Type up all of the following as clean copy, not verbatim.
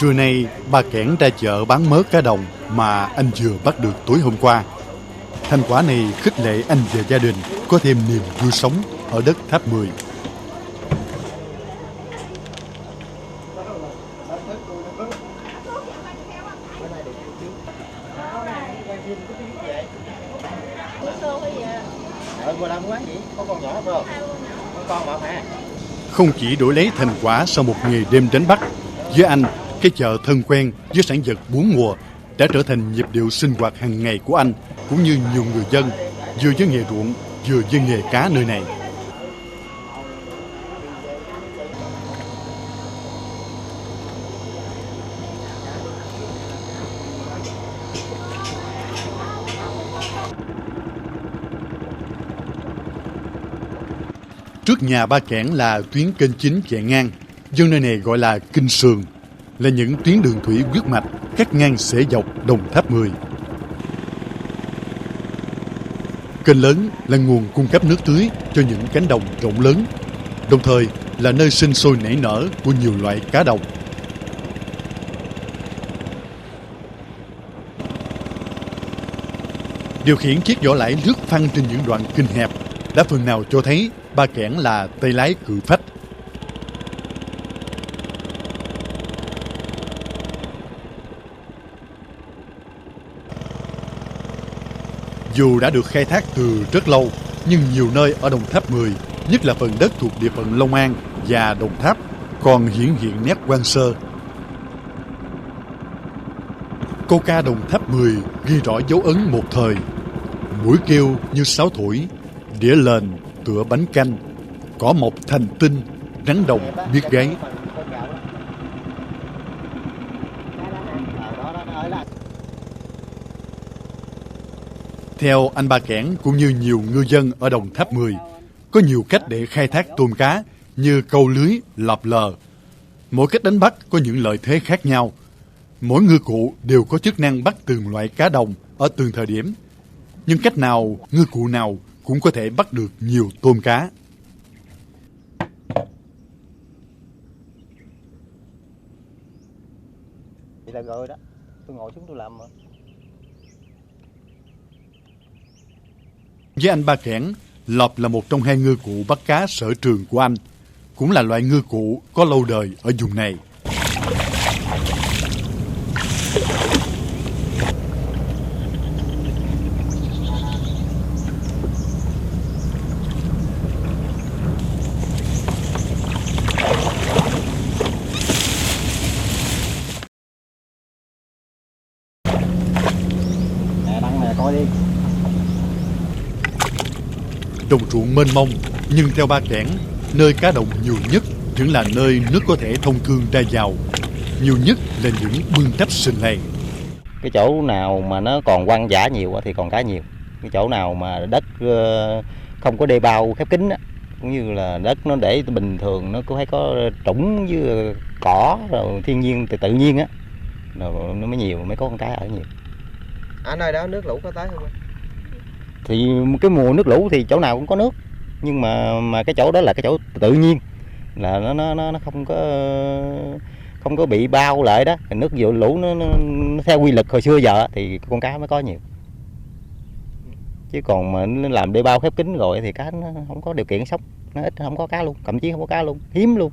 Trưa nay, ba Kẻn ra chợ bán mớ cá đồng mà anh vừa bắt được tối hôm qua. Thành quả này khích lệ anh và gia đình có thêm niềm vui sống ở đất Tháp 10. Không chỉ đổi lấy thành quả sau một ngày đêm đánh bắt, với anh, cái chợ thân quen với sản vật bốn mùa đã trở thành nhịp điệu sinh hoạt hàng ngày của anh, cũng như nhiều người dân, vừa với nghề ruộng, vừa với nghề cá nơi này. Trước nhà ba Kẻn là tuyến kênh chính chạy ngang, dân nơi này gọi là Kinh Sườn, là những tuyến đường thủy huyết mạch cắt ngang xẻ dọc Đồng Tháp 10. Kênh lớn là nguồn cung cấp nước tưới cho những cánh đồng rộng lớn, đồng thời là nơi sinh sôi nảy nở của nhiều loại cá đồng. Điều khiển chiếc vỏ lãi lướt phăng trên những đoạn kênh hẹp đã phần nào cho thấy ba Kẻn là tay lái cự phách. Dù đã được khai thác từ rất lâu, nhưng nhiều nơi ở Đồng Tháp 10, nhất là phần đất thuộc địa phận Long An và Đồng Tháp, còn hiển hiện nét hoang sơ. Câu ca Đồng Tháp 10 ghi rõ dấu ấn một thời. Mũi kêu như sáo thổi, đĩa lên tựa bánh canh, cỏ mọc thành tinh, rắn đồng biết gáy. Theo anh Ba Kẻn cũng như nhiều ngư dân ở Đồng Tháp 10, có nhiều cách để khai thác tôm cá như câu lưới, lọp lờ. Mỗi cách đánh bắt có những lợi thế khác nhau. Mỗi ngư cụ đều có chức năng bắt từng loại cá đồng ở từng thời điểm. Nhưng cách nào, ngư cụ nào cũng có thể bắt được nhiều tôm cá. Vậy là rồi đó, tôi ngồi xuống tôi làm mà. Với anh Ba Kẻn, lọp là một trong hai ngư cụ bắt cá sở trường của anh, cũng là loại ngư cụ có lâu đời ở vùng này. Nè, đăng nè, coi đi. Đồng ruộng mênh mông, nhưng theo Ba Kẻn, nơi cá đồng nhiều nhất vẫn là nơi nước có thể thông thương ra vào. Nhiều nhất là những mương đắp sình lầy. Cái chỗ nào mà nó còn hoang dã nhiều thì còn cá nhiều. Cái chỗ nào mà đất không có đê bao khép kín cũng như là đất nó để bình thường, nó có phải có trũng với cỏ rồi thiên nhiên tự nhiên rồi nó mới nhiều, mới có con cá ở nhiều. Ở nơi đó nước lũ có tới không? Thì cái mùa nước lũ thì chỗ nào cũng có nước, nhưng mà cái chỗ đó là cái chỗ tự nhiên, là nó không có bị bao lại đó. Nước vụ lũ nó theo quy luật hồi xưa giờ thì con cá mới có nhiều. Chứ còn mà nó làm đê bao khép kín rồi thì cá nó không có điều kiện sống, nó ít, không có cá luôn, thậm chí không có cá luôn, hiếm luôn.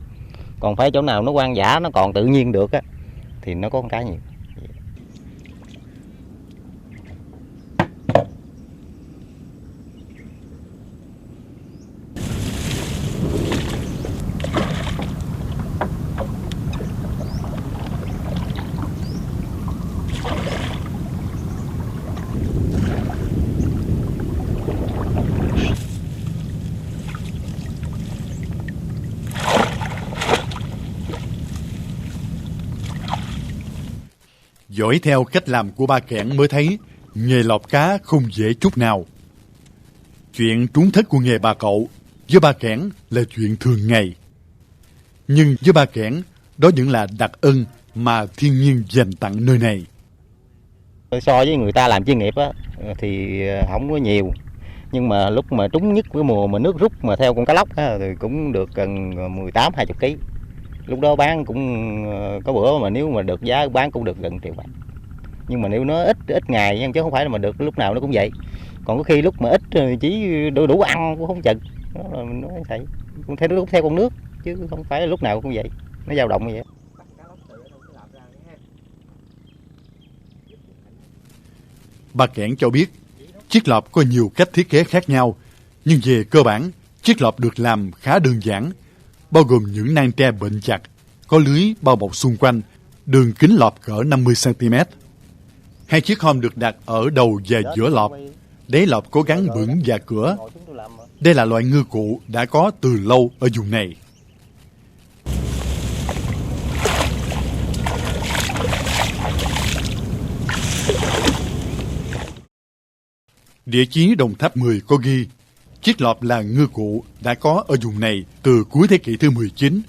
Còn phải chỗ nào nó hoang dã, nó còn tự nhiên được thì nó có con cá nhiều. Dõi theo cách làm của Ba Kẻn mới thấy nghề lọp cá không dễ chút nào. Chuyện trúng thất của nghề bà cậu với Ba Kẻn là chuyện thường ngày. Nhưng với Ba Kẻn, đó vẫn là đặc ân mà thiên nhiên dành tặng nơi này. So với người ta làm chuyên nghiệp thì không có nhiều. Nhưng mà lúc mà trúng nhất cái mùa mà nước rút mà theo con cá lóc á, thì cũng được gần 18-20 kg. Lúc đó bán cũng có bữa mà nếu mà được giá bán cũng được gần 1 triệu bạc. Nhưng mà nếu nó ít ngày chứ không phải là mà được lúc nào nó cũng vậy. Còn có khi lúc mà ít chỉ đủ ăn cũng không chừng. Đó là mình nói vậy. Cũng theo con nước chứ không phải là lúc nào cũng vậy. Nó dao động như vậy. Bà Kẻn cho biết, chiếc lọp có nhiều cách thiết kế khác nhau, nhưng về cơ bản, chiếc lọp được làm khá đơn giản, bao gồm những nang tre bện chặt, có lưới bao bọc xung quanh, đường kính lọp cỡ 50 cm. 2 chiếc hom được đặt ở đầu và giữa lọp, đáy lọp có gắn bửng và cửa. Đây là loại ngư cụ đã có từ lâu ở vùng này. Địa chí Đồng Tháp 10 có ghi, chiếc lọp là ngư cụ đã có ở vùng này từ cuối thế kỷ thứ 19.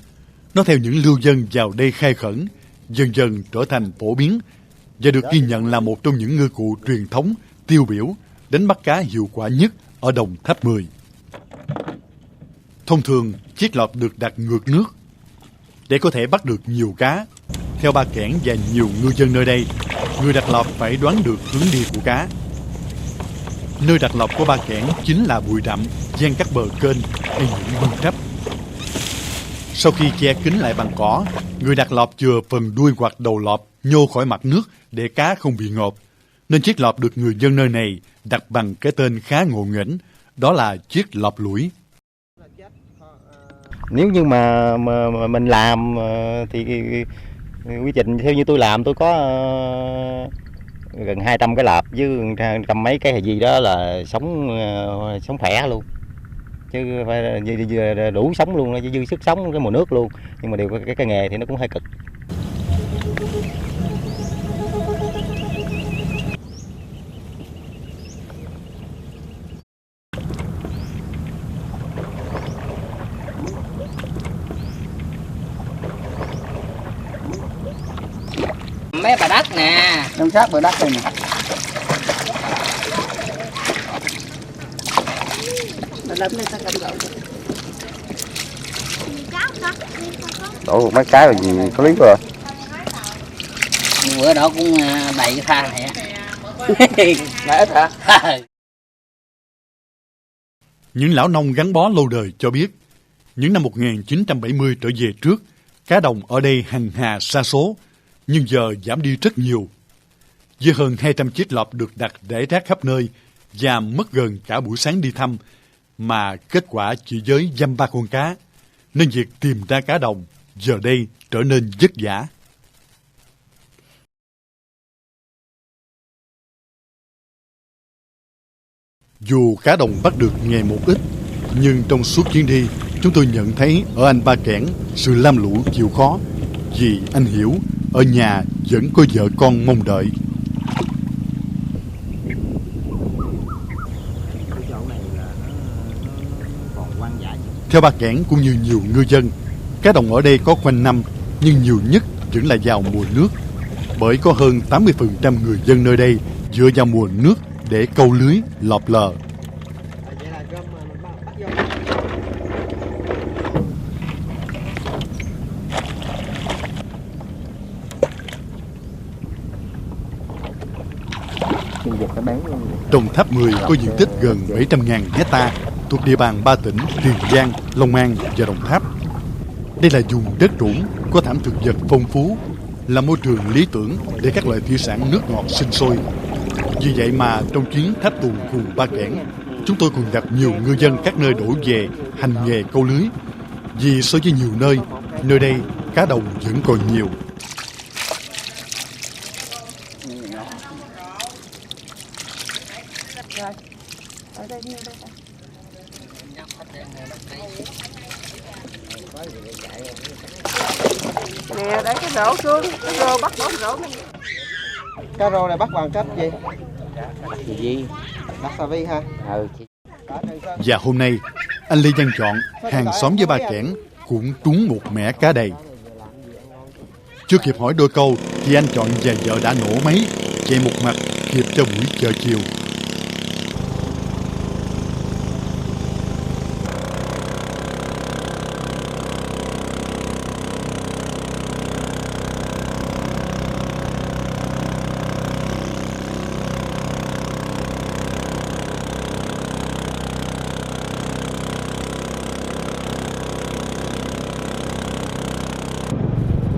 Nó theo những lưu dân vào đây khai khẩn, dần dần trở thành phổ biến và được ghi nhận là một trong những ngư cụ truyền thống tiêu biểu đánh bắt cá hiệu quả nhất ở Đồng Tháp 10. Thông thường, chiếc lọp được đặt ngược nước để có thể bắt được nhiều cá. Theo bà Kẻn và nhiều ngư dân nơi đây, người đặt lọp phải đoán được hướng đi của cá. Nơi đặt lọp của bà Kẻn chính là bụi rậm gian các bờ kênh hay những vân trấp. Sau khi che kín lại bằng cỏ, người đặt lọp chừa phần đuôi hoặc đầu lọp nhô khỏi mặt nước để cá không bị ngộp. Nên chiếc lọp được người dân nơi này đặt bằng cái tên khá ngộ nghĩnh, đó là chiếc lọp lũi. Nếu như mà mình làm thì quy trình theo như tôi làm, tôi có gần 200 cái lọp với trăm mấy cái gì đó là sống khỏe luôn, chứ phải đủ sống luôn, dư sức sống cái mùa nước luôn. Nhưng mà điều cái nghề thì nó cũng hơi cực. Mấy bà đất nè, trong sát bờ đất này nè. Đổ mấy cái là gì có lý rồi. Bữa đó cũng đầy cái thang này á. Là ít hả? Những lão nông gắn bó lâu đời cho biết, những năm 1970 trở về trước, cá đồng ở đây hằng hà sa số, nhưng giờ giảm đi rất nhiều. Với hơn 200 chiếc lọp được đặt rải rác khắp nơi và mất gần cả buổi sáng đi thăm, mà kết quả chỉ với dăm ba con cá, nên việc tìm ra cá đồng giờ đây trở nên vất vả. Dù cá đồng bắt được ngày một ít, nhưng trong suốt chuyến đi, chúng tôi nhận thấy ở anh Ba Kẻn sự lam lũ chịu khó, vì anh hiểu ở nhà vẫn có vợ con mong đợi. Theo Ba Kẻn cũng như nhiều ngư dân, cá đồng ở đây có quanh năm, nhưng nhiều nhất vẫn là vào mùa nước, bởi có hơn 80% người dân nơi đây dựa vào mùa nước để câu lưới, lọp lờ. Đồng Tháp 10 có diện tích gần 700.000 hecta thuộc địa bàn 3 tỉnh Tiền Giang, Long An và Đồng Tháp. Đây là vùng đất trũng có thảm thực vật phong phú, là môi trường lý tưởng để các loài thủy sản nước ngọt sinh sôi. Vì vậy mà trong chuyến tháp tùng cùng Ba Kẻn, chúng tôi còn gặp nhiều ngư dân các nơi đổ về hành nghề câu lưới. Vì so với nhiều nơi đây cá đồng vẫn còn nhiều. Nè, để cái rổ xuống, cái rô bắt bóng rổ này. Cá rô này bắt bằng cách gì? Gì? Đặt xà vi ha? Ừ. Và hôm nay, anh Lê Văn Chọn, hàng xóm với Ba Kẻn, cũng trúng một mẻ cá đầy. Chưa kịp hỏi đôi câu thì anh Chọn và vợ đã nổ máy, chạy một mặt kịp cho buổi chợ chiều.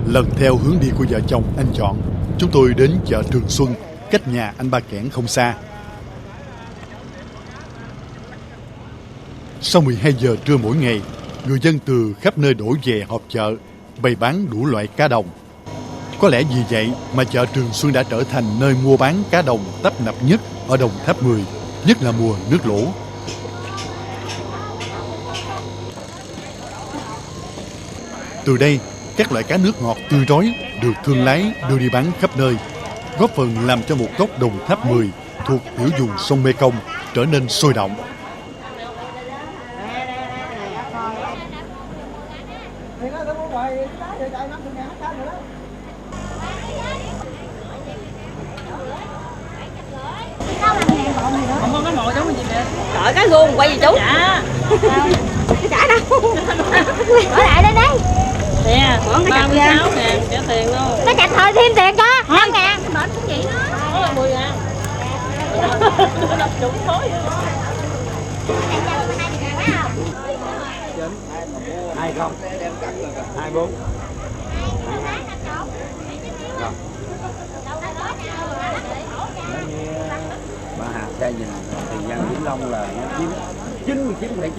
Lần theo hướng đi của vợ chồng anh Chọn, chúng tôi đến chợ Trường Xuân, cách nhà anh Ba Kẻn không xa. Sau 12 giờ trưa mỗi ngày, người dân từ khắp nơi đổ về họp chợ, bày bán đủ loại cá đồng. Có lẽ vì vậy mà chợ Trường Xuân đã trở thành nơi mua bán cá đồng tấp nập nhất ở Đồng Tháp 10, nhất là mùa nước lũ. Từ đây, các loại cá nước ngọt tươi rói được thương lái đưa đi bán khắp nơi, góp phần làm cho một góc Đồng Tháp 10 thuộc tiểu vùng sông Mê Công trở nên sôi động. Trời, cá guông quay gì chú? Dạ. Trả đâu? Bỏ lại đây đấy. Nè, khoảng 36.000 trả tiền luôn. Nó chặt thôi thêm tiền cho 5.000. Mệt cũng vậy đó. 10.000. Nó trúng khối. Hai không? Hai bốn. Bà Hà xe nhìn thì dân Vĩnh Long là 99,9%.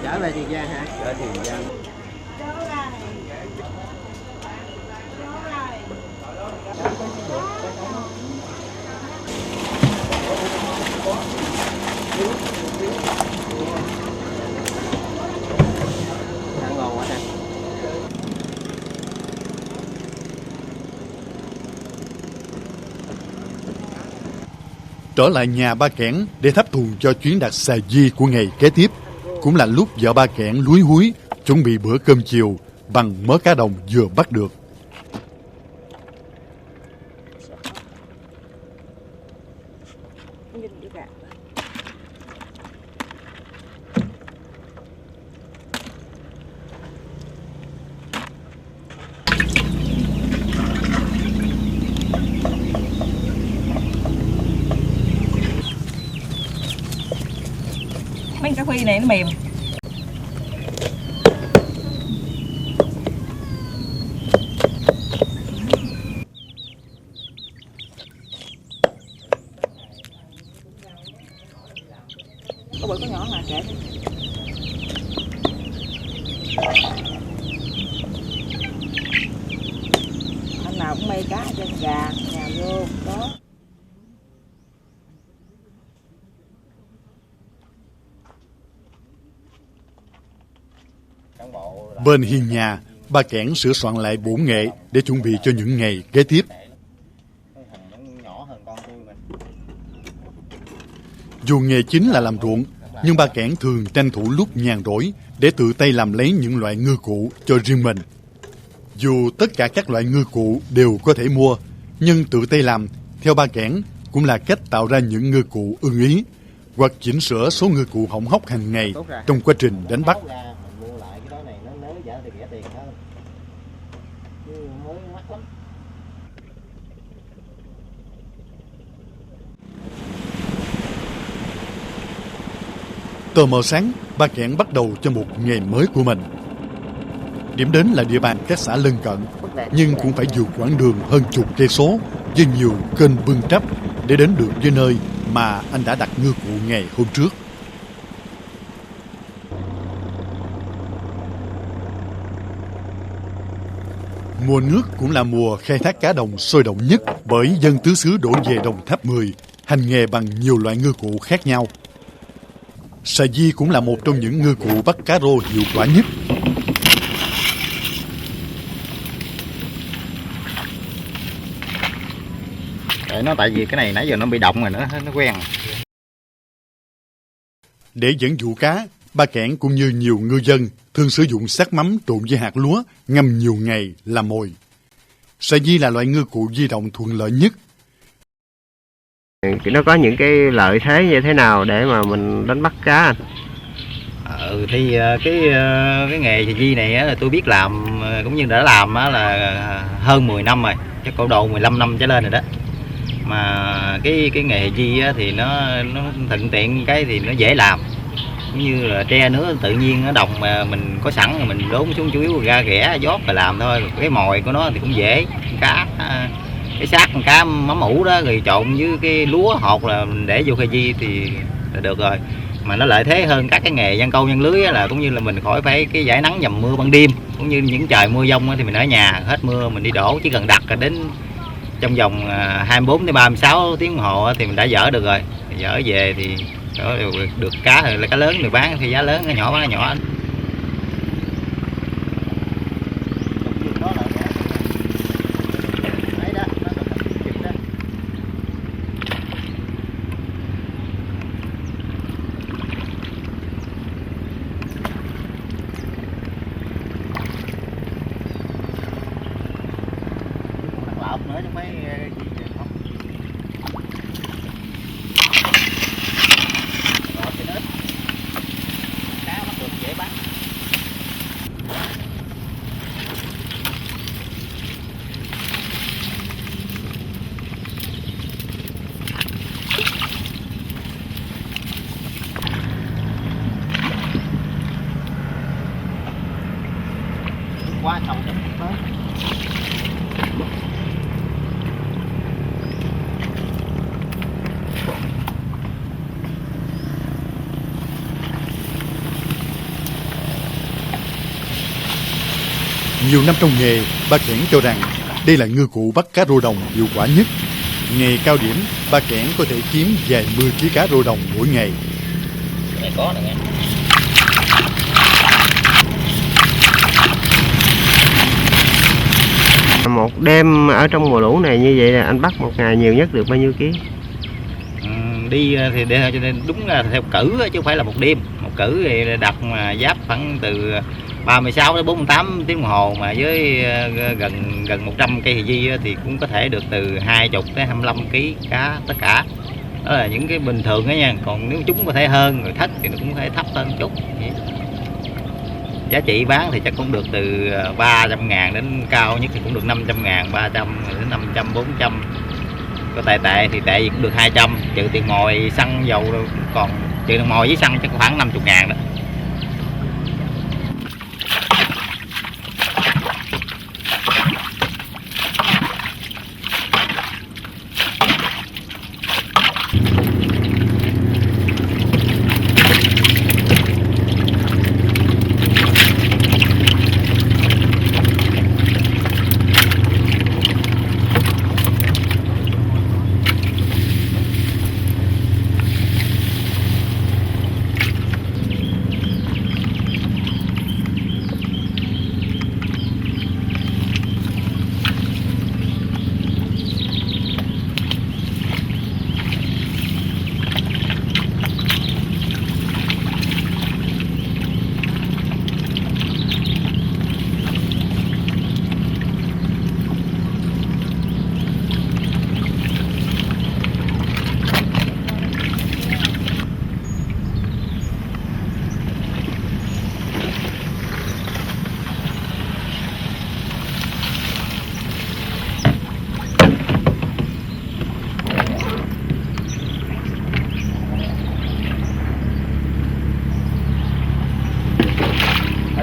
Trở về Tiền Giang hả? Trở Tiền Giang. Ăn ngon quá ha. Trở lại nhà Ba Kẻn để thắp thùng cho chuyến đặt xà di của ngày kế tiếp, cũng là lúc vợ Ba Kẻn lúi húi chuẩn bị bữa cơm chiều bằng mớ cá đồng vừa bắt được. Mấy cá phi này nó mềm. Có bự có nhỏ mà kệ. Anh nào cũng mê cá trên gà, nhà vô đó. Bên hiên nhà, Ba Kẻn sửa soạn lại bổn nghệ để chuẩn bị cho những ngày kế tiếp. Dù nghề chính là làm ruộng, nhưng Ba Kẻn thường tranh thủ lúc nhàn rỗi để tự tay làm lấy những loại ngư cụ cho riêng mình. Dù tất cả các loại ngư cụ đều có thể mua, nhưng tự tay làm, theo Ba Kẻn, cũng là cách tạo ra những ngư cụ ưng ý, hoặc chỉnh sửa số ngư cụ hỏng hóc hàng ngày trong quá trình đánh bắt. Tờ mờ sáng, Ba Kẻn bắt đầu cho một nghề mới của mình. Điểm đến là địa bàn các xã lân cận, nhưng cũng phải vượt quãng đường hơn chục cây số với nhiều kênh bưng trắp để đến được với nơi mà anh đã đặt ngư cụ ngày hôm trước. Mùa nước cũng là mùa khai thác cá đồng sôi động nhất, bởi dân tứ xứ đổ về Đồng Tháp 10 hành nghề bằng nhiều loại ngư cụ khác nhau. Xà di cũng là một trong những ngư cụ bắt cá rô hiệu quả nhất. Nó tại vì cái này nãy giờ nó bị động rồi nó quen. Để dẫn dụ cá, Ba Kẻn cũng như nhiều ngư dân thường sử dụng xác mắm trộn với hạt lúa ngâm nhiều ngày làm mồi. Xà di là loại ngư cụ di động thuận lợi nhất. Nó có những cái lợi thế như thế nào để mà mình đánh bắt cá anh? Thì cái nghề xà di này là tôi biết làm, cũng như đã làm là hơn 10 năm rồi, chắc cỡ độ 15 năm trở lên rồi đó. Mà cái nghề xà di thì nó thuận tiện, cái thì nó dễ làm, cũng như là tre nứa tự nhiên ở đồng mà mình có sẵn rồi mình đốn xuống, chủ yếu là ra ghẻ giót và làm thôi. Cái mồi của nó thì cũng dễ, cá cái xác con cá mắm ủ đó rồi trộn với cái lúa hột là mình để vô khai di thì là được rồi. Mà nó lợi thế hơn các cái nghề giăng câu giăng lưới là cũng như là mình khỏi phải cái giải nắng dầm mưa ban đêm, cũng như những trời mưa dông thì mình ở nhà hết mưa mình đi đổ, chỉ cần đặt đến trong vòng 24 đến 36 tiếng đồng hồ thì mình đã dỡ được rồi. Dỡ về thì được cá là cá lớn được bán thì giá lớn, cá nhỏ bán cá nhỏ. Quá sâu rồi. Nhiều năm trong nghề, ba Kẻn cho rằng đây là ngư cụ bắt cá rô đồng hiệu quả nhất. Ngày cao điểm, ba Kẻn có thể kiếm vài 10 kg cá rô đồng mỗi ngày. Cái này có nè nghe. Một đêm ở trong mùa lũ này như vậy là anh bắt một ngày nhiều nhất được bao nhiêu ký? Đi thì để cho nên đúng là theo cử chứ không phải là một đêm. Một cử thì đặt mà giáp khoảng từ 36 đến 48 tiếng đồng hồ, mà với gần 100 cây thì di thì cũng có thể được từ 20 tới 25 kg cá tất cả. Đó là những cái bình thường đó nha. Còn nếu chúng có thể hơn, rồi thất thì nó cũng có thể thấp hơn chút. Giá trị bán thì chắc cũng được từ 300.000 đến cao nhất thì cũng được 500.000, 300 đến 500, 400. Có tệ thì tệ gì cũng được 200, trừ tiền mồi xăng dầu rồi, còn trừ tiền mồi với xăng chắc khoảng 50.000 đó.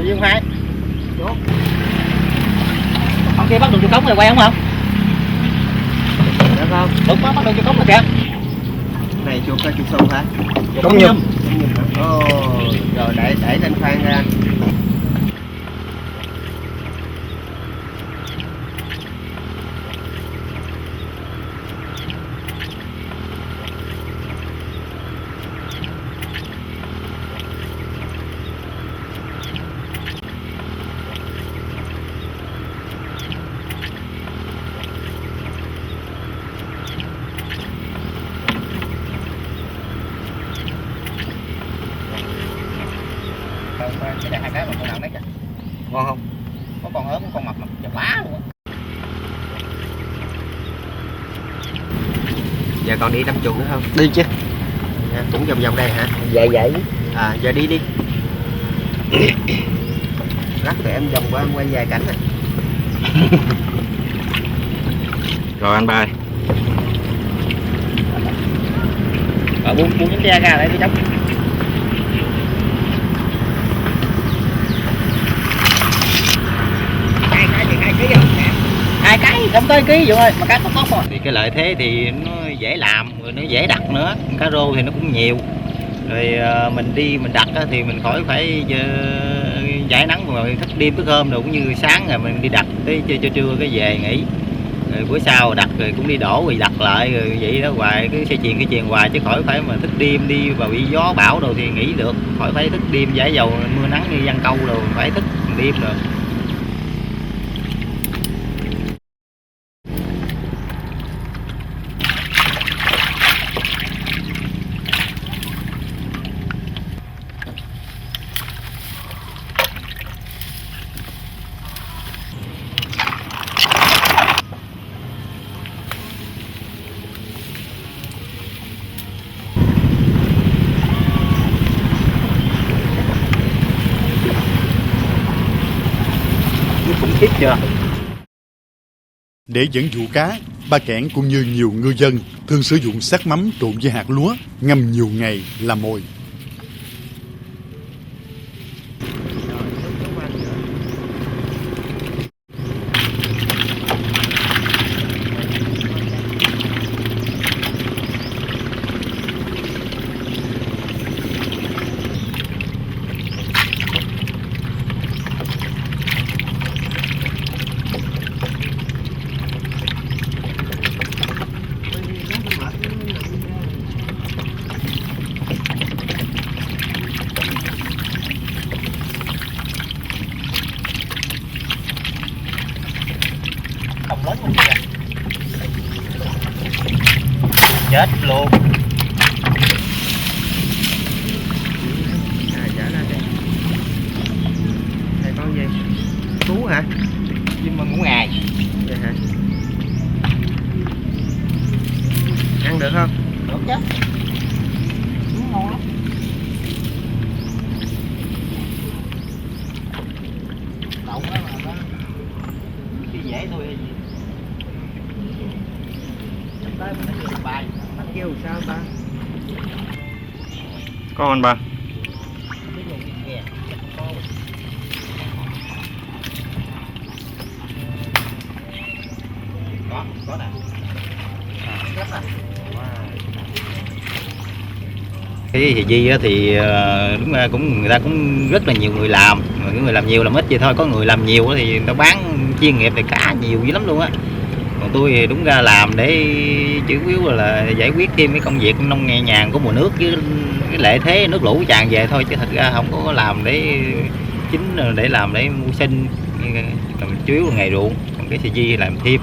Dương hai. Ông kia bắt được chuột cống rồi quay không hả? Được không? Đúng, bắt được chuột cống rồi kìa. Này chuột hay chuột sông hả? Cống nhum. Ồ, rồi để lên khoan ra. Cái này hai cái mà con nào nấy kìa. Ngon không? Có con ớm, có con mập chà bá luôn á. Giờ còn đi 50 nữa không? Đi chứ. Cũng vòng vòng đây hả? Vậy. À, giờ đi đi. Lát thì em vòng qua em quay vài cảnh này. Rồi anh ba ơi. Buông những tre ra để tôi chấm. không tới ký vậy thôi mà cá có rồi. Thì cái lợi thế thì nó dễ làm, rồi nó dễ đặt nữa, cá rô thì nó cũng nhiều. Rồi mình đi mình đặt thì mình khỏi phải giải nắng rồi thức đêm thức hôm rồi, cũng như sáng rồi mình đi đặt tới trưa cái về nghỉ. Rồi bữa sau đặt rồi cũng đi đổ rồi đặt lại rồi vậy đó hoài, cứ xe chuyền hoài chứ khỏi phải mà thức đêm đi và bị gió bão đồ thì nghỉ được, khỏi phải thức đêm giải dầu mưa nắng như giăng câu đồ phải thức đêm rồi. Khủng khiếp chưa? Để dẫn dụ cá, ba Kẻn cũng như nhiều ngư dân thường sử dụng xác mắm trộn với hạt lúa ngâm nhiều ngày làm mồi. Đồng lớn luôn kìa. Chết luôn. Trả ra đây. Này con gì? Cú hả? Nhưng mà ngủ ngày. Vậy hả? Ăn được không? Được chứ. Ngon lắm. Đậu đó mà nó đi dễ thôi hay gì. Chậm tới mình nó được bài. Bắt kêu sao ta? Con ba. Có nè. Cái thì Di thì đúng ra cũng người ta cũng rất là nhiều người làm, mà người làm nhiều làm ít vậy thôi, có người làm nhiều thì người ta bán chuyên nghiệp thì cá nhiều dữ lắm luôn á. Còn tôi thì đúng ra làm để chủ yếu là giải quyết thêm cái công việc nông nhẹ nhàng của mùa nước với cái lợi thế nước lũ tràn về thôi, chứ thật ra không có làm để chính để làm để mưu sinh, chủ yếu là nghề ruộng, còn cái Di làm thêm.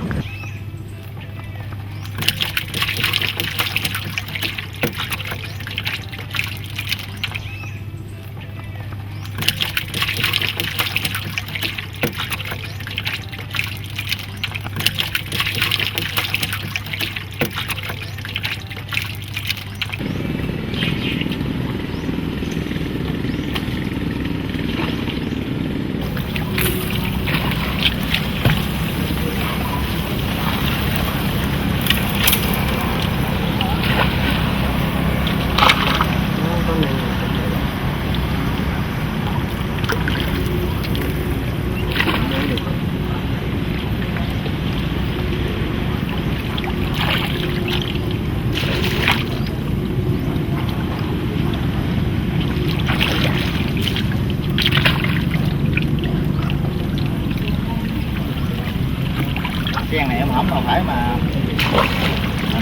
Sen này em không đâu phải mà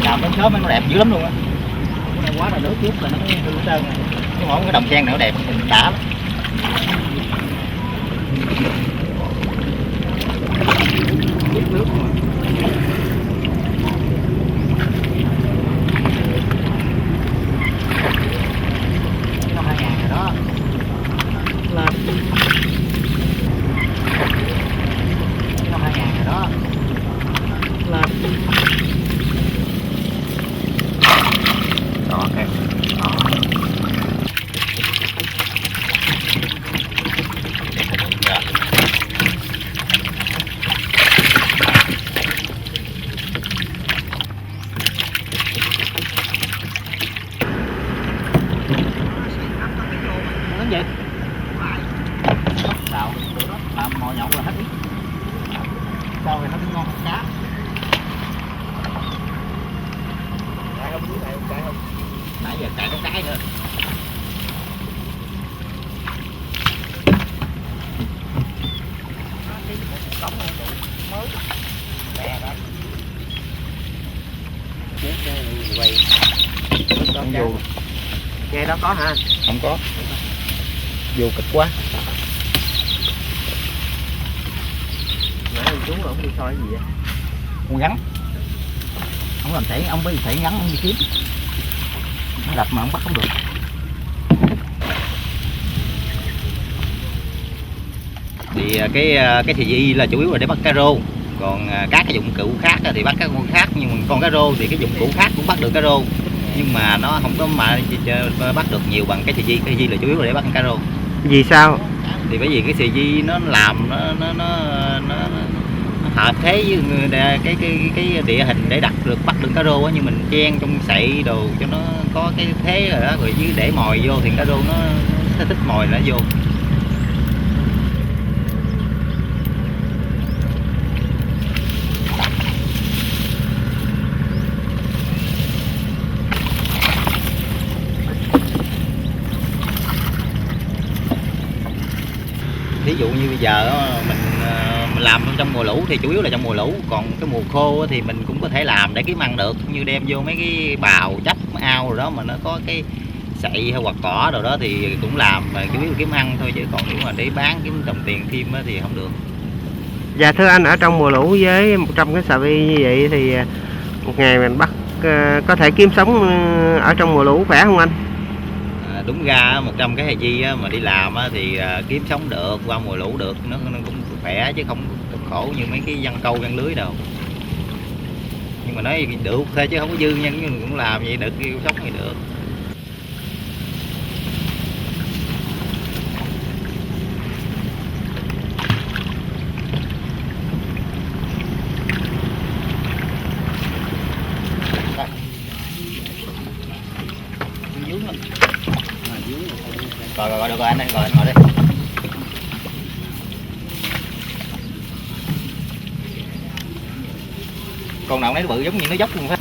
làm đến sớm nó đẹp dữ lắm luôn á. Cái này quá là nước trước là nó hư trơn này. Chứ mỗi cái đồng sen này nó đẹp đã lắm. Nước mà. Nó 2.000 rồi đó. Lên. Nó 2.000 rồi đó. Lên. Đó em. Đó. Dạ. Lớn vậy? Sao? Làm mồi nhậu là hết biết. Sao rồi nó cũng ngon cá. không chạy không nãy giờ chạy có cái nữa. Quay không vô Nghe đó có hả? không có vô cực quá. Nãy ông chú ông đi soi gì vậy? Con gắn ông làm thể ông bị thể ngắn ông đi kiếm nó đập mà ông bắt không được. Thì cái thì di là chủ yếu là để bắt cá rô, còn các cái dụng cụ khác thì bắt các con khác, nhưng mà con cá rô thì cái dụng cụ khác cũng bắt được cá rô, nhưng mà nó không có mà bắt được nhiều bằng cái thì di là chủ yếu là để bắt cá rô. Vì sao? Thì bởi vì cái xì di nó làm nó hợp thế với cái địa hình để bắt được cá rô á, như mình chen trong sậy đồ cho nó có cái thế rồi đó, rồi chứ để mồi vô thì cá rô nó thích mồi nó vô. Ví dụ như bây giờ mình làm trong mùa lũ thì chủ yếu là trong mùa lũ, còn cái mùa khô thì mình cũng có thể làm để kiếm ăn được, như đem vô mấy cái bào chấp ao rồi đó mà nó có cái sậy hay hoặc cỏ rồi đó thì cũng làm mà chủ yếu là kiếm ăn thôi, chứ còn nếu mà để bán kiếm đồng tiền thêm thì không được. Dạ thưa anh, ở trong mùa lũ với 100 cái xà vi như vậy thì một ngày mình bắt có thể kiếm sống ở trong mùa lũ khỏe không anh? Đúng ra 100 cái hài di mà đi làm thì kiếm sống được, qua mùa lũ được, nó cũng khỏe chứ không cực khổ như mấy cái giăng câu giăng lưới đâu. Nhưng mà nói được thôi chứ không có dư nha, nhưng cũng làm vậy được, kiếm sống thì được. Rồi được rồi anh ơi, rồi anh ngồi đây. Con nào nấy nó bự giống như nó dốc luôn hết.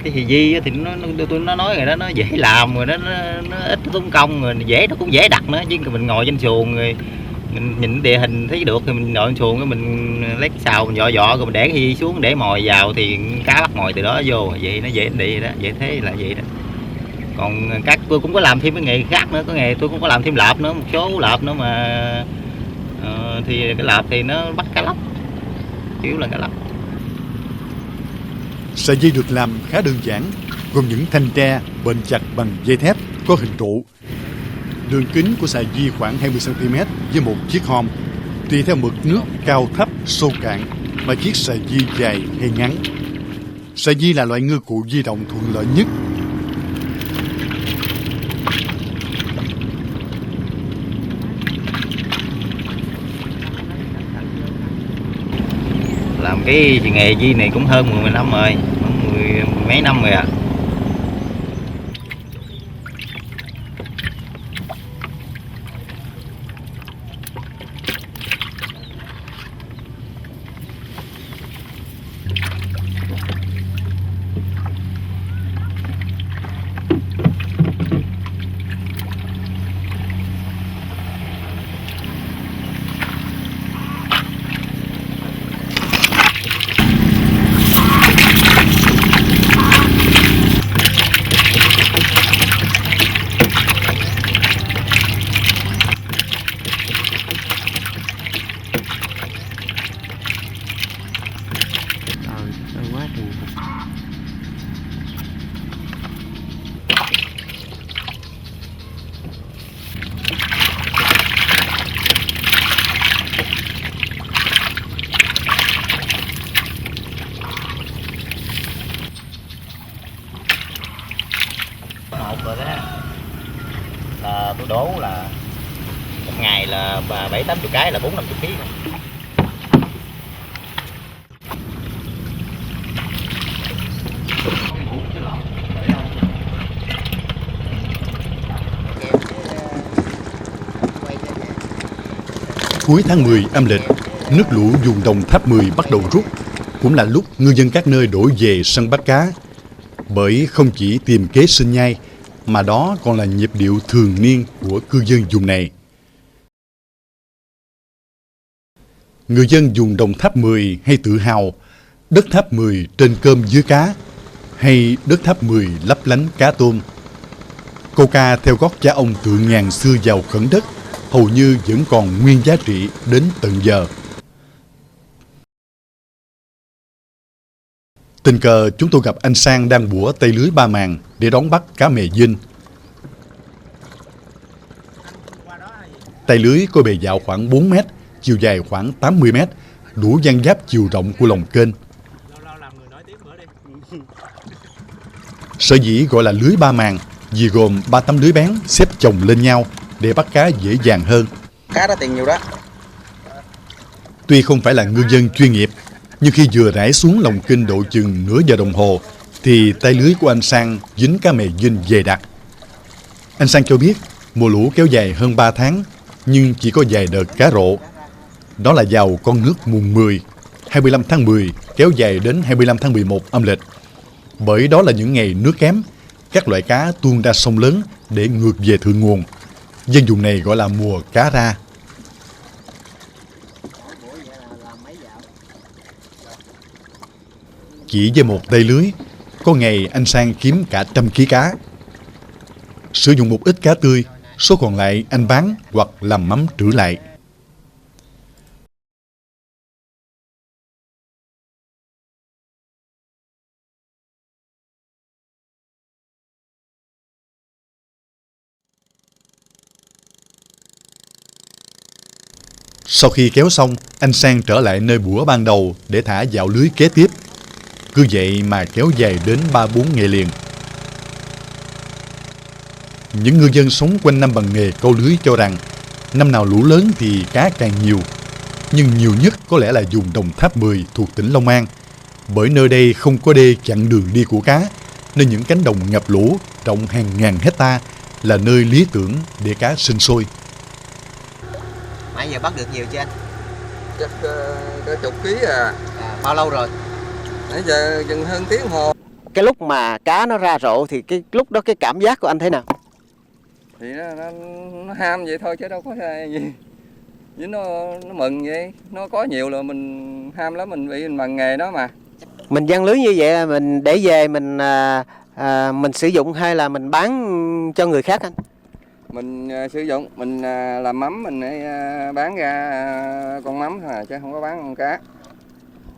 Cái thì di thì nó nói rồi đó, nó dễ làm rồi đó, nó ít tốn công rồi dễ, nó cũng dễ đặt nữa, chứ mình ngồi trên xuồng rồi mình nhìn địa hình thấy được thì mình ngồi trên xuồng, mình lấy cái xào mình dọ rồi mình để cái di xuống để mồi vào thì cá bắt mồi từ đó vô, vậy nó dễ đi đó, dễ thế là vậy đó. Còn các tôi cũng có làm thêm cái nghề khác nữa, có nghề tôi cũng có làm thêm lợp nữa, một số lợp nữa mà thì cái lợp thì nó bắt cá lóc, chủ yếu là cá lóc. Sợi dây được làm khá đơn giản, gồm những thanh tre bền chặt bằng dây thép có hình trụ. Đường kính của sợi dây khoảng 20 cm với một chiếc hom, tùy theo mực nước cao thấp sâu cạn mà chiếc sợi dây dài hay ngắn. Sợi dây là loại ngư cụ di động thuận lợi nhất. Làm cái nghề di này cũng hơn 10 năm rồi, mười mấy năm rồi à. Quá chừng. Một rồi đó là tôi đố là một ngày là 7-80 cái là 40-50 kg. Cuối tháng 10 âm lịch, nước lũ vùng Đồng Tháp 10 bắt đầu rút, cũng là lúc ngư dân các nơi đổ về săn bắt cá. Bởi không chỉ tìm kế sinh nhai, mà đó còn là nhịp điệu thường niên của cư dân vùng này. Người dân vùng Đồng Tháp 10 hay tự hào đất Tháp 10 trên cơm dưới cá, hay đất Tháp 10 lấp lánh cá tôm. Câu ca theo gót cha ông Tượng Ngàn xưa giàu khẩn đất hầu như vẫn còn nguyên giá trị đến tận giờ. Tình cờ chúng tôi gặp anh Sang đang bủa tay lưới ba màng để đón bắt cá mè dinh. Tay lưới có bề dạo khoảng 4 mét, chiều dài khoảng 80 mét, đủ dang giáp chiều rộng của lòng kênh. Sở dĩ gọi là lưới ba màng vì gồm 3 tấm lưới bén xếp chồng lên nhau để bắt cá dễ dàng hơn. Cá đó tiền nhiều đó. Tuy không phải là ngư dân chuyên nghiệp, nhưng khi vừa rải xuống lòng kênh độ chừng nửa giờ đồng hồ thì tay lưới của anh Sang dính cá mè dinh dày đặc. Anh Sang cho biết mùa lũ kéo dài hơn 3 tháng nhưng chỉ có vài đợt cá rộ. Đó là vào con nước mùng 10, 25 tháng 10 kéo dài đến 25 tháng 11 âm lịch. Bởi đó là những ngày nước kém, các loại cá tuôn ra sông lớn để ngược về thượng nguồn. Dân vùng này gọi là mùa cá ra. Chỉ với một tay lưới, có ngày anh Sang kiếm cả 100 kg cá. Sử dụng một ít cá tươi, số còn lại anh bán hoặc làm mắm trữ lại. Sau khi kéo xong, anh Sang trở lại nơi bủa ban đầu để thả vào lưới kế tiếp. Cứ vậy mà kéo dài đến 3-4 ngày liền. Những ngư dân sống quanh năm bằng nghề câu lưới cho rằng năm nào lũ lớn thì cá càng nhiều. Nhưng nhiều nhất có lẽ là vùng Đồng Tháp 10 thuộc tỉnh Long An. Bởi nơi đây không có đê chặn đường đi của cá, nên những cánh đồng ngập lũ rộng hàng ngàn hecta là nơi lý tưởng để cá sinh sôi. Nãy giờ bắt được nhiều chưa anh? Chắc có chục ký à. Bao lâu rồi? Nãy giờ chừng hơn tiếng hồ. Cái lúc mà cá nó ra rộ thì cái lúc đó cái cảm giác của anh thế nào? Thì nó ham vậy thôi chứ đâu có gì. Với nó mừng vậy. Nó có nhiều là mình ham lắm, mình bị mình bằng nghề đó mà. Mình giăng lưới như vậy mình để về mình sử dụng hay là mình bán cho người khác anh? Mình sử dụng, mình làm mắm, mình bán ra con mắm thôi chứ không có bán con cá.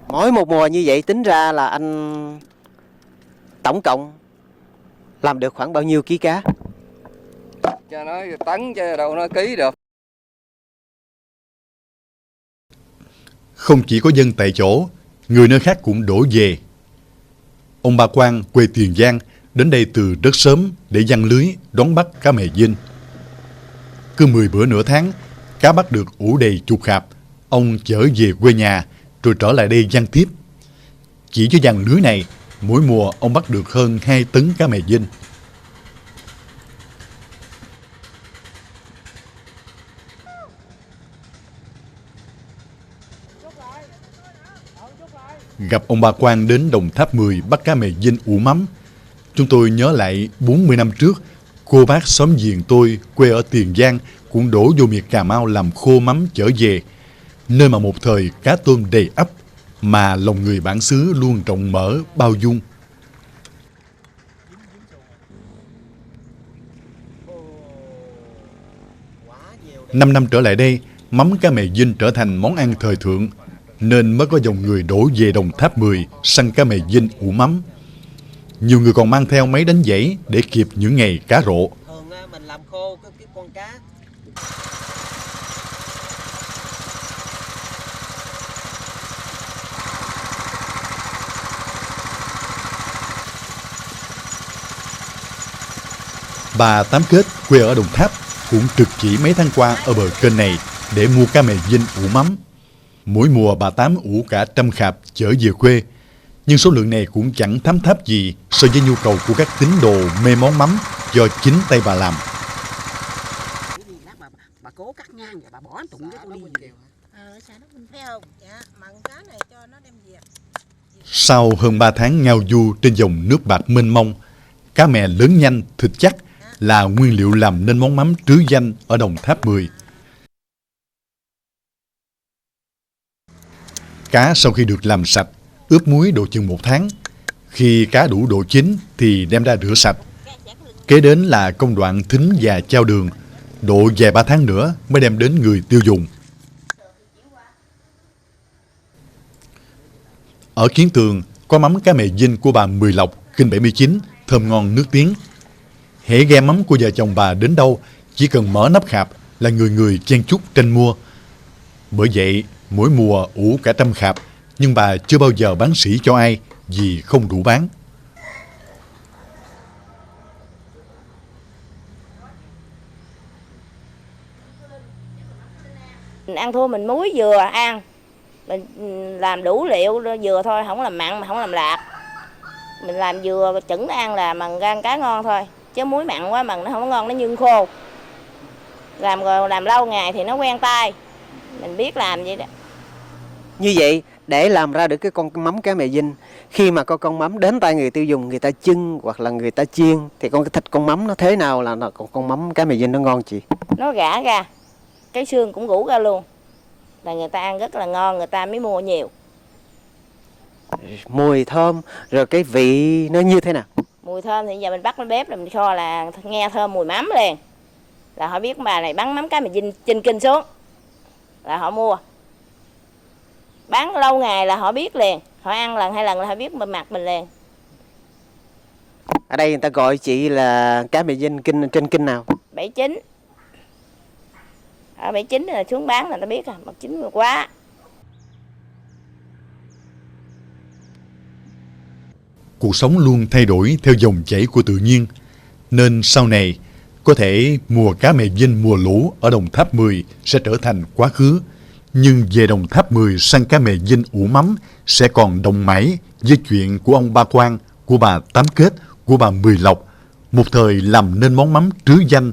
Mỗi một mùa như vậy tính ra là anh tổng cộng làm được khoảng bao nhiêu ký cá? Cho nó tấn chứ đâu nó ký được. Không chỉ có dân tại chỗ, người nơi khác cũng đổ về. Ông Ba Quang quê Tiền Giang đến đây từ rất sớm để giăng lưới đón bắt cá mè dinh. Cứ 10 bữa nửa tháng, cá bắt được ủ đầy chục khạp, ông chở về quê nhà rồi trở lại đây giăng tiếp. Chỉ với giăng lưới này, mỗi mùa ông bắt được hơn 2 tấn cá mè dinh. Gặp ông Ba Quang đến Đồng Tháp 10 bắt cá mè dinh ủ mắm, chúng tôi nhớ lại 40 năm trước, cô bác xóm giềng tôi quê ở Tiền Giang cũng đổ vô miệt Cà Mau làm khô mắm trở về, nơi mà một thời cá tôm đầy ắp, mà lòng người bản xứ luôn rộng mở, bao dung. Năm năm trở lại đây, mắm cá mè dinh trở thành món ăn thời thượng, nên mới có dòng người đổ về Đồng Tháp 10 săn cá mè dinh ủ mắm. Nhiều người còn mang theo máy đánh giấy để kịp những ngày cá rộ. Thường mình làm khô cái con cá. Bà Tám Kết quê ở Đồng Tháp cũng trực chỉ mấy tháng qua ở bờ kênh này để mua cá mè dinh ủ mắm. Mỗi mùa bà Tám ủ cả 100 khạp chở về quê, nhưng số lượng này cũng chẳng thấm tháp gì so với nhu cầu của các tín đồ mê món mắm do chính tay bà làm. Bà cố cắt nha. ngang rồi bà bỏ tụng cái tôi đi. Xã đó mình thấy không? Dạ, mặn cá này cho nó đem về. Sau hơn 3 tháng ngao du trên dòng nước bạc mênh mông, cá mè lớn nhanh, thịt chắc là nguyên liệu làm nên món mắm trứ danh ở Đồng Tháp 10. Cá sau khi được làm sạch, ướp muối độ chừng 1 tháng. Khi cá đủ độ chín thì đem ra rửa sạch. Kế đến là công đoạn thính và chao đường, độ vài 3 tháng nữa mới đem đến người tiêu dùng. Ở Kiến Tường có mắm cá mè Vinh của bà Mười Lộc, Kinh 79, thơm ngon nước tiếng. Hễ ghe mắm của vợ chồng bà đến đâu, chỉ cần mở nắp khạp là người người chen chúc tranh mua. Bởi vậy, mỗi mùa ủ cả trăm khạp, nhưng bà chưa bao giờ bán sỉ cho ai vì không đủ bán. Mình ăn thua mình muối dừa ăn, mình làm đủ liệu dừa thôi, không làm mặn mà không làm lạt. Mình làm dừa chững ăn là mần gan cá ngon thôi, chứ muối mặn quá mần nó không ngon, nó nhưng khô. Làm rồi làm lâu ngày thì nó quen tay, mình biết làm vậy đó. Như vậy, để làm ra được cái con mắm cá mè Vinh, khi mà con mắm đến tay người tiêu dùng, người ta chưng hoặc là người ta chiên, thì cái thịt con mắm nó thế nào là con mắm cá mè Vinh nó ngon chị? Nó gã ra, cái xương cũng rũ ra luôn, là người ta ăn rất là ngon, người ta mới mua nhiều. Mùi thơm, rồi cái vị nó như thế nào? Mùi thơm thì giờ mình bắt lên bếp rồi mình kho là nghe thơm mùi mắm liền. Là họ biết bà này bán mắm cá mè Vinh trên kinh xuống, là họ mua. Bán lâu ngày là họ biết liền, họ ăn lần 2 lần là họ biết mặt mình liền. Ở đây người ta gọi chị là cá mè Vinh trên kinh nào? 79. Ở 79 là xuống bán là ta biết mặt chín quá. Cuộc sống luôn thay đổi theo dòng chảy của tự nhiên, nên sau này có thể mùa cá mè Vinh mùa lũ ở Đồng Tháp 10 sẽ trở thành quá khứ. Nhưng về Đồng Tháp 10 săn cá mè Vinh ủ mắm sẽ còn đồng mãi với chuyện của ông Ba Quang, của bà Tám Kết, của bà Mười Lộc, một thời làm nên món mắm trứ danh.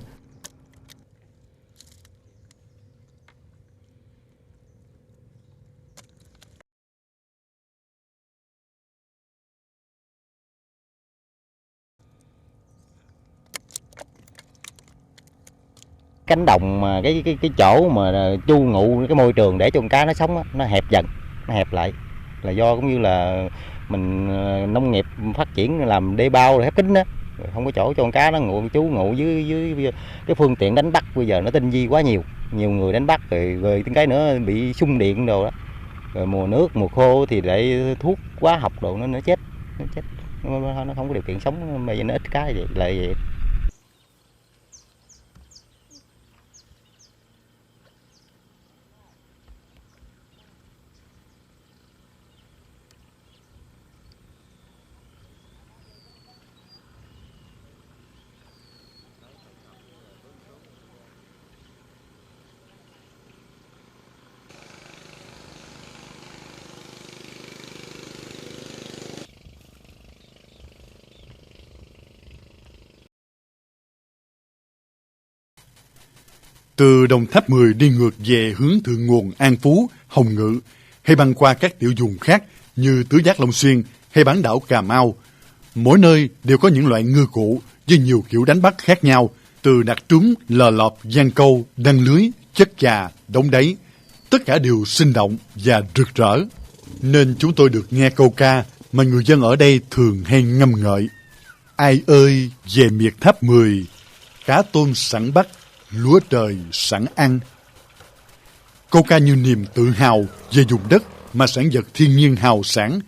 Cánh đồng mà cái chỗ mà chu ngụ cái môi trường để cho con cá nó sống á, nó hẹp dần, nó hẹp lại, là do cũng như là mình nông nghiệp phát triển làm đê bao rồi khép kín á, không có chỗ cho con cá nó trú ngụ dưới cái phương tiện đánh bắt bây giờ nó tinh vi quá nhiều người đánh bắt rồi tiếng cái nữa bị xung điện đồ đó, rồi mùa nước mùa khô thì lại thuốc hóa học đồ nó chết nó không có điều kiện sống, bây giờ nó ít cá vậy là vậy. Từ Đồng Tháp 10 đi ngược về hướng Thượng Nguồn, An Phú, Hồng Ngự, hay băng qua các tiểu vùng khác như Tứ Giác Long Xuyên hay bán đảo Cà Mau. Mỗi nơi đều có những loại ngư cụ với nhiều kiểu đánh bắt khác nhau, từ đặt trúng, lờ lọp, giăng câu, đăng lưới, chất chà, đóng đáy. Tất cả đều sinh động và rực rỡ. Nên chúng tôi được nghe câu ca mà người dân ở đây thường hay ngâm ngợi. Ai ơi về miệt Tháp 10, cá tôm sẵn bắt, lúa trời sẵn ăn. Câu ca như niềm tự hào về vùng đất mà sản vật thiên nhiên hào sản,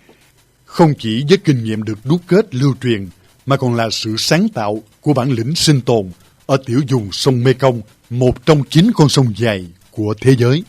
không chỉ với kinh nghiệm được đúc kết lưu truyền, mà còn là sự sáng tạo của bản lĩnh sinh tồn ở tiểu vùng sông Mekong, một trong 9 con sông dài của thế giới.